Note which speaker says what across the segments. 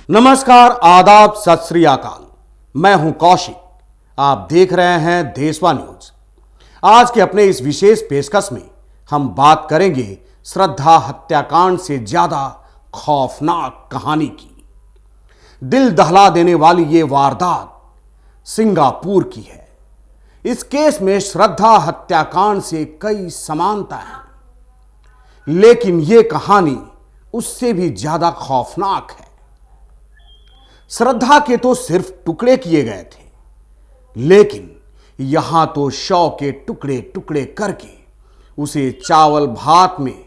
Speaker 1: नमस्कार, आदाब, सत श्री अकाल। मैं हूं कौशिक। आप देख रहे हैं देशवा न्यूज। आज के अपने इस विशेष पेशकश में हम बात करेंगे श्रद्धा हत्याकांड से ज्यादा खौफनाक कहानी की। दिल दहला देने वाली ये वारदात सिंगापुर की है। इस केस में श्रद्धा हत्याकांड से कई समानता है, लेकिन यह कहानी उससे भी ज्यादा खौफनाक है। श्रद्धा के तो सिर्फ टुकड़े किए गए थे, लेकिन यहां तो शव के टुकड़े टुकड़े करके उसे चावल भात में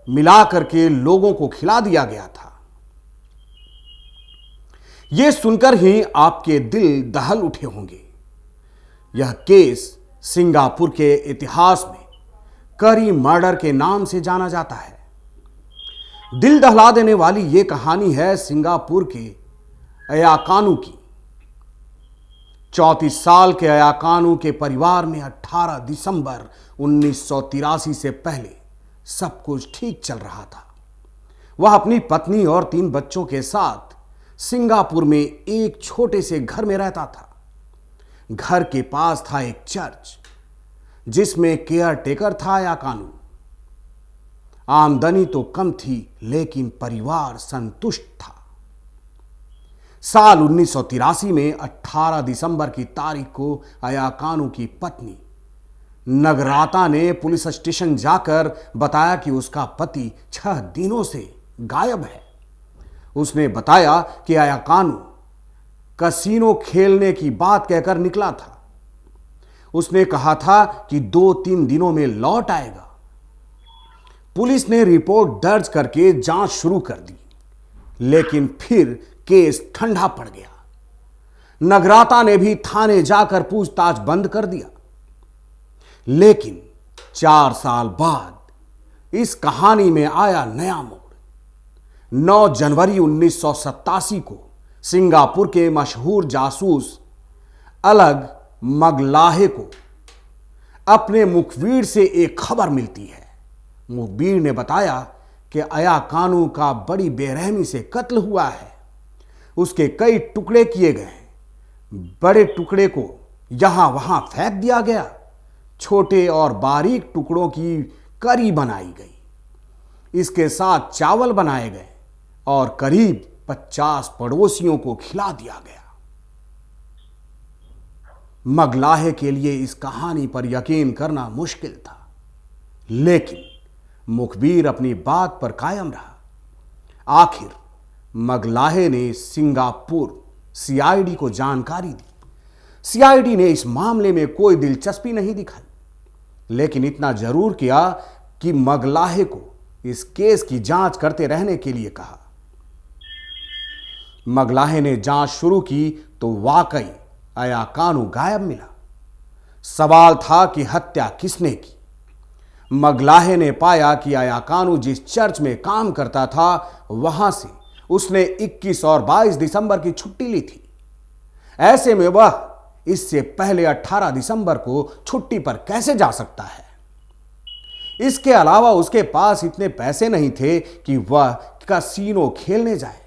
Speaker 1: मिला करके लोगों को खिला दिया गया था। यह सुनकर ही आपके दिल दहल उठे होंगे। यह केस सिंगापुर के इतिहास में करी मर्डर के नाम से जाना जाता है। दिल दहला देने वाली यह कहानी है सिंगापुर के अयाकानू की। 34 साल के अयाकानू के परिवार में 18 दिसंबर 1983 से पहले सब कुछ ठीक चल रहा था। वह अपनी पत्नी और 3 बच्चों के साथ सिंगापुर में एक छोटे से घर में रहता था। घर के पास था एक चर्च जिसमें केयर टेकर था अयाकानू। आमदनी तो कम थी, लेकिन परिवार संतुष्ट था। साल 1983 में 18 दिसंबर की तारीख को अयाकानू की पत्नी नगराता ने पुलिस स्टेशन जाकर बताया कि उसका पति 6 दिनों से गायब है। उसने बताया कि अयाकानू कसीनो खेलने की बात कहकर निकला था। उसने कहा था कि 2-3 दिनों में लौट आएगा। पुलिस ने रिपोर्ट दर्ज करके जांच शुरू कर दी, लेकिन फिर केस ठंडा पड़ गया। नगराता ने भी थाने जाकर पूछताछ बंद कर दिया। लेकिन 4 साल बाद इस कहानी में आया नया मोड़। 9 जनवरी 1987 को सिंगापुर के मशहूर जासूस अलग मगलाहे को अपने मुखबिर से एक खबर मिलती है। मुखबिर ने बताया कि अयाकानू का बड़ी बेरहमी से कत्ल हुआ है। उसके कई टुकड़े किए गए। बड़े टुकड़े को यहां वहां फेंक दिया गया। छोटे और बारीक टुकड़ों की करी बनाई गई। इसके साथ चावल बनाए गए और करीब 50 पड़ोसियों को खिला दिया गया। मगलाहे के लिए इस कहानी पर यकीन करना मुश्किल था, लेकिन मुखबिर अपनी बात पर कायम रहा। आखिर मगलाहे ने सिंगापुर सीआईडी को जानकारी दी। सीआईडी ने इस मामले में कोई दिलचस्पी नहीं दिखाई, लेकिन इतना जरूर किया कि मगलाहे को इस केस की जांच करते रहने के लिए कहा। मगलाहे ने जांच शुरू की तो वाकई अयाकानू गायब मिला। सवाल था कि हत्या किसने की। मगलाहे ने पाया कि अयाकानू जिस चर्च में काम करता था, वहां से उसने 21 और 22 दिसंबर की छुट्टी ली थी। ऐसे में वह इससे पहले 18 दिसंबर को छुट्टी पर कैसे जा सकता है। इसके अलावा उसके पास इतने पैसे नहीं थे कि वह कसीनो खेलने जाए।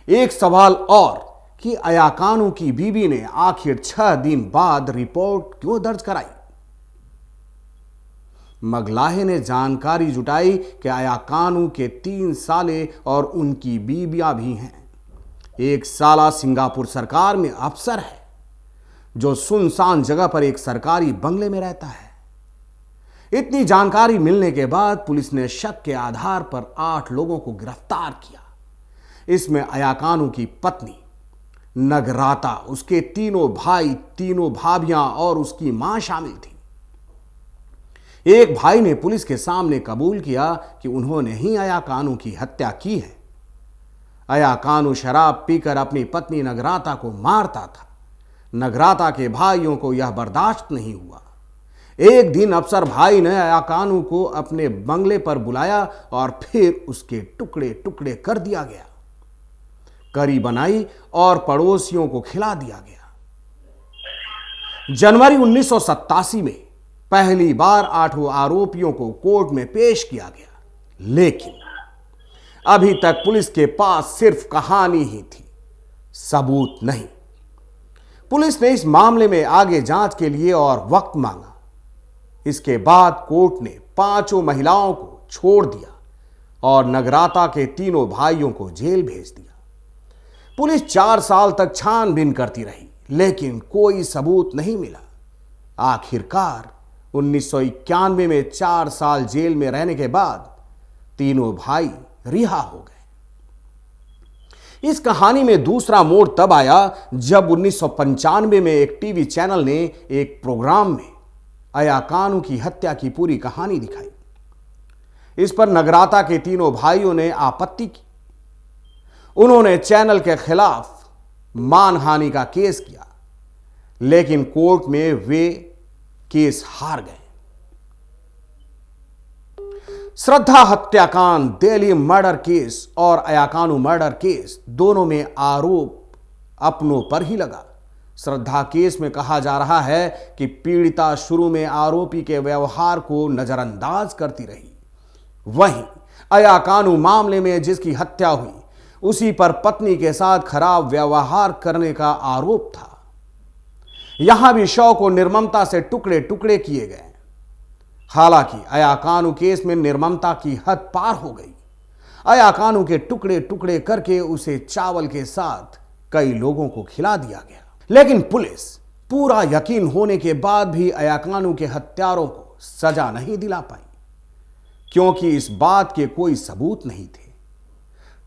Speaker 1: एक सवाल और कि अयाकानू की बीवी ने आखिर 6 दिन बाद रिपोर्ट क्यों दर्ज कराई। मगलाहे ने जानकारी जुटाई कि अयाकानू के 3 साले और उनकी बीबियां भी हैं। एक साला सिंगापुर सरकार में अफसर है, जो सुनसान जगह पर एक सरकारी बंगले में रहता है। इतनी जानकारी मिलने के बाद पुलिस ने शक के आधार पर 8 लोगों को गिरफ्तार किया। इसमें अयाकानू की पत्नी नगराता, उसके 3 भाई, 3 भाभियां और उसकी मां शामिल थी। एक भाई ने पुलिस के सामने कबूल किया कि उन्होंने ही अयाकानू की हत्या की है। अयाकानू शराब पीकर अपनी पत्नी नगराता को मारता था। नगराता के भाइयों को यह बर्दाश्त नहीं हुआ। एक दिन अफसर भाई ने अयाकानू को अपने बंगले पर बुलाया और फिर उसके टुकड़े टुकड़े कर दिया गया। करी बनाई और पड़ोसियों को खिला दिया गया। जनवरी 1987 में पहली बार 8 आरोपियों को कोर्ट में पेश किया गया, लेकिन अभी तक पुलिस के पास सिर्फ कहानी ही थी, सबूत नहीं। पुलिस ने इस मामले में आगे जांच के लिए और वक्त मांगा। इसके बाद कोर्ट ने 5 महिलाओं को छोड़ दिया और नगराता के 3 भाइयों को जेल भेज दिया। पुलिस 4 साल तक छानबीन करती रही, लेकिन कोई सबूत नहीं मिला। आखिरकार 1991 में 4 साल जेल में रहने के बाद 3 भाई रिहा हो गए। इस कहानी में दूसरा मोड़ तब आया जब 1995 में एक टीवी चैनल ने एक प्रोग्राम में अया कानू की हत्या की पूरी कहानी दिखाई। इस पर नगराता के 3 भाइयों ने आपत्ति की। उन्होंने चैनल के खिलाफ मानहानि का केस किया, लेकिन कोर्ट में वे केस हार गए। श्रद्धा हत्याकांड, दिल्ली मर्डर केस और अया कानू मर्डर केस दोनों में आरोप अपनों पर ही लगा। श्रद्धा केस में कहा जा रहा है कि पीड़िता शुरू में आरोपी के व्यवहार को नजरअंदाज करती रही। वहीं अया कानू मामले में जिसकी हत्या हुई, उसी पर पत्नी के साथ खराब व्यवहार करने का आरोप था। यहां भी शव को निर्ममता से टुकड़े टुकड़े किए गए। हालांकि अया कानू केस में निर्ममता की हद पार हो गई। अया कानू के टुकड़े टुकड़े करके उसे चावल के साथ कई लोगों को खिला दिया गया। लेकिन पुलिस पूरा यकीन होने के बाद भी अया कानू के हत्यारों को सजा नहीं दिला पाई, क्योंकि इस बात के कोई सबूत नहीं थे।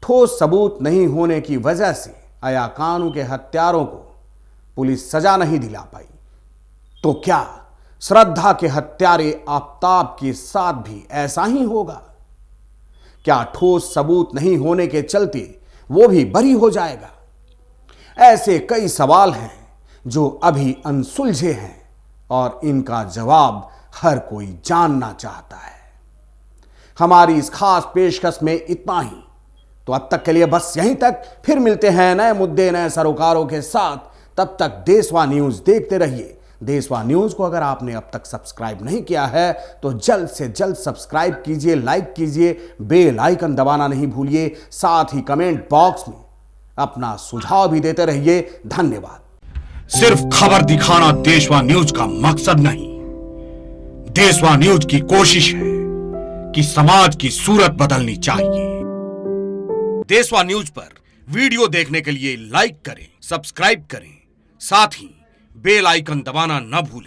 Speaker 1: ठोस सबूत नहीं होने की वजह से अया कानू के हत्यारों को पुलिस सजा नहीं दिला पाई। तो क्या श्रद्धा के हत्यारे आफताब के साथ भी ऐसा ही होगा? क्या ठोस सबूत नहीं होने के चलते वो भी बरी हो जाएगा? ऐसे कई सवाल हैं जो अभी अनसुलझे हैं और इनका जवाब हर कोई जानना चाहता है। हमारी इस खास पेशकश में इतना ही। तो अब तक के लिए बस यहीं तक। फिर मिलते हैं नए मुद्दे, नए सरोकारों के साथ। तब तक देशवा न्यूज देखते रहिए। देशवा न्यूज को अगर आपने अब तक सब्सक्राइब नहीं किया है तो जल्द से जल्द सब्सक्राइब कीजिए, लाइक कीजिए, बेल आइकन दबाना नहीं भूलिए। साथ ही कमेंट बॉक्स में अपना सुझाव भी देते रहिए। धन्यवाद।
Speaker 2: सिर्फ खबर दिखाना देशवा न्यूज का मकसद नहीं। देशवा न्यूज की कोशिश है कि समाज की सूरत बदलनी चाहिए। देशवा न्यूज पर वीडियो देखने के लिए लाइक करें, सब्सक्राइब करें, साथ ही बेल आइकन दबाना न भूलें।